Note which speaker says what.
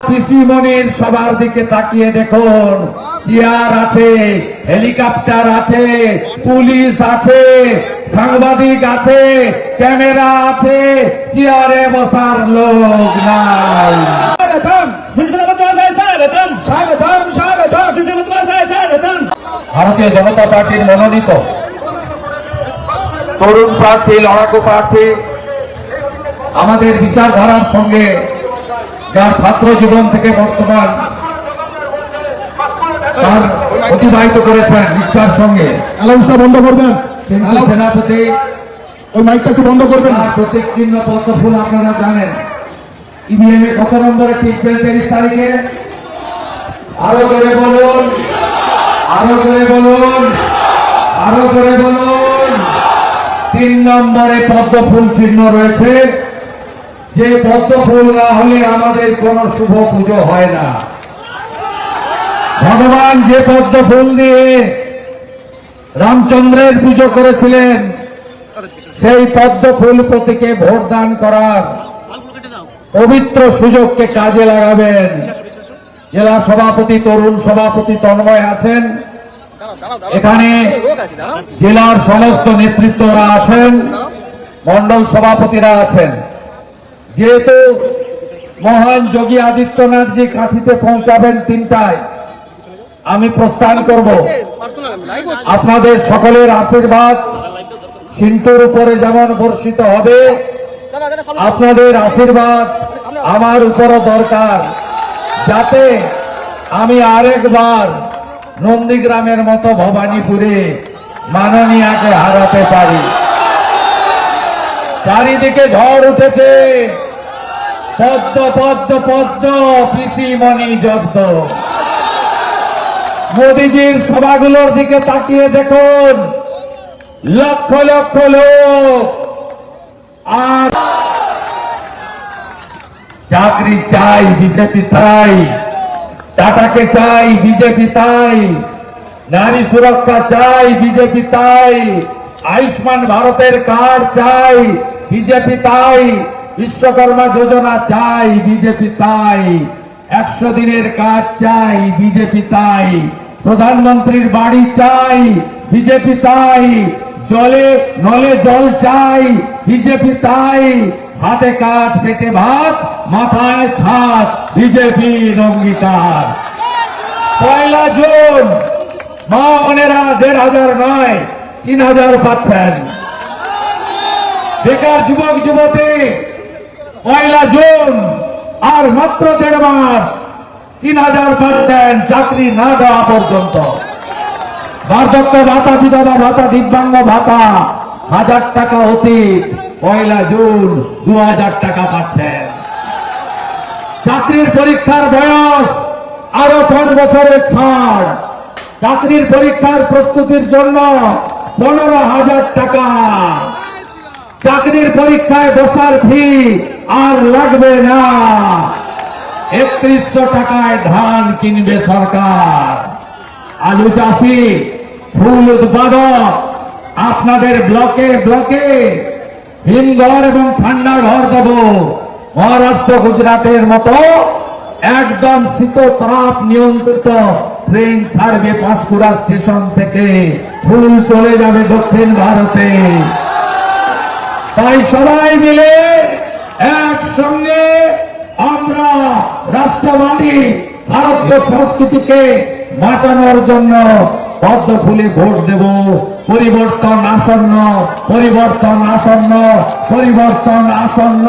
Speaker 1: পিসিমনির সবার দিকে তাকিয়ে দেখুন, চেয়ার আছে, হেলিকপ্টার আছে, পুলিশ আছে, সাংবাদিক আছে, ক্যামেরা আছে, চেয়ারে বসার লোক নাই। ভারতীয় জনতা পার্টির মনোনীত তরুণ প্রার্থী, লড়াকু প্রার্থী, আমাদের বিচারধারার সঙ্গে যার ছাত্র জীবন থেকে বর্তমান তার অতিবাহিত করেছেন নিষ্ঠার সঙ্গে।
Speaker 2: বন্ধ করবেন,
Speaker 1: সেনাপতি
Speaker 2: ওই মাইকটা একটু বন্ধ করবেন।
Speaker 1: প্রতীক চিহ্ন পদ্ম ফুল আপনারা জানেন। ইভিএম এ কত নম্বরে টিকবেন 23 তারিখে? আরো করে বলুন, আরো করে বলুন, আরো করে বলুন। 3 নম্বরে পদ্ম ফুল চিহ্ন রয়েছে। যে পদ্ম ফুল না হলে আমাদের কোন শুভ পুজো হয় না। ভগবান যে পদ্ম ফুল দিয়ে রামচন্দ্রের পুজো করেছিলেন, সেই পদ্ম ফুল প্রতীকে ভোট দান করার পবিত্র সুযোগকে কাজে লাগাবেন। জেলা সভাপতি, তরুণ সভাপতি তন্ময় আছেন, এখানে জেলার সমস্ত নেতৃত্বরা আছেন, মন্ডল সভাপতিরা আছেন। যেহেতু মহান যোগী আদিত্যনাথজি কাঁথিতে পৌঁছাবেন 3টায়, আমি প্রস্থান করব। আপনাদের সকলের আশীর্বাদ সিন্ধুর উপরে যেমন বর্ষিত হবে, আপনাদের আশীর্বাদ আমার উপরও দরকার, যাতে আমি আরেকবার নন্দীগ্রামের মতো ভবানীপুরে মাননীয়াকে হারাতে পারি। চারিদিকে ঝড় উঠেছে, পদ্ম পদ্ম পদ্ম, পিসিমনি জব্দ। মোদিজির সভাগুলোর দিকে তাকিয়ে দেখুন, লক্ষ লক্ষ লোক। আর চাকরি চাই বিজেপি তাই, টাটাকে চাই বিজেপি তাই, নারী সুরক্ষা চাই বিজেপি তাই, আয়ুষ্মান ভারতের কার্ড চাই বিজেপি তাই, বিশ্বকর্মা যোজনা চাই বিজেপি তাই, 100 দিনের কাজ চাই বিজেপি তাই, প্রধানমন্ত্রীর বাড়ি চাই বিজেপি তাই, জলে নলে জল চাই বিজেপি তাই, হাতে কাজ পেটে ভাত মাথায় ছাদ বিজেপির অঙ্গীকার। 1 জুন মা বোনেরা 1500 নয় 3000 পাচ্ছেন। বেকার যুবক যুবতী 1 জুন আর মাত্র 1.5 মাস 3000 পাচ্ছেন চাকরি না দেওয়া পর্যন্ত। বার্ধক্য ভাতা, বিধবা ভাতা, দিব্যাঙ্গ ভাতা 1000 টাকা অতীত, 1 জুন 2000 টাকা পাচ্ছেন। চাকরির পরীক্ষার বয়স আরো 5 বছরের ছাড়। চাকরির পরীক্ষার প্রস্তুতির জন্য 15,000 টাকা। চাকরির পরীক্ষায় বসার ফি আর লাগবে না। 3100 টাকায় ধান কিনবে সরকার। আলু চাষি, ফুল উৎপাদক, আপনাদের ব্লকে ব্লকে হিমঘর এবং ঠান্ডা ঘর দেব। মহারাষ্ট্র, গুজরাটের মতো একদম শীত তাপ নিয়ন্ত্রিত ট্রেন ছাড়বে পাঁশকুড়া স্টেশন থেকে, ফুল চলে যাবে দক্ষিণ ভারতে। তাই সবাই মিলে একসঙ্গে আমরা রাষ্ট্রবাদী ভারতীয় সংস্কৃতিকে বাঁচানোর জন্য পদ্ম ফুলে ভোট দেব। পরিবর্তন আসন্ন, পরিবর্তন আসন্ন, পরিবর্তন আসন্ন।